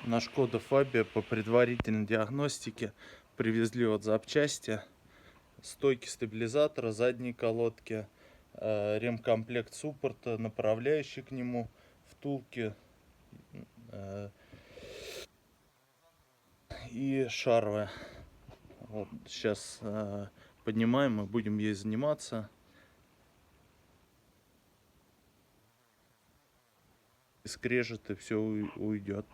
На Шкода Фабия по предварительной диагностике привезли вот запчасти: стойки стабилизатора, задние колодки, ремкомплект суппорта, направляющий к нему, втулки и шаровые. Вот сейчас поднимаем и будем ей заниматься. Скрежет и все уйдет.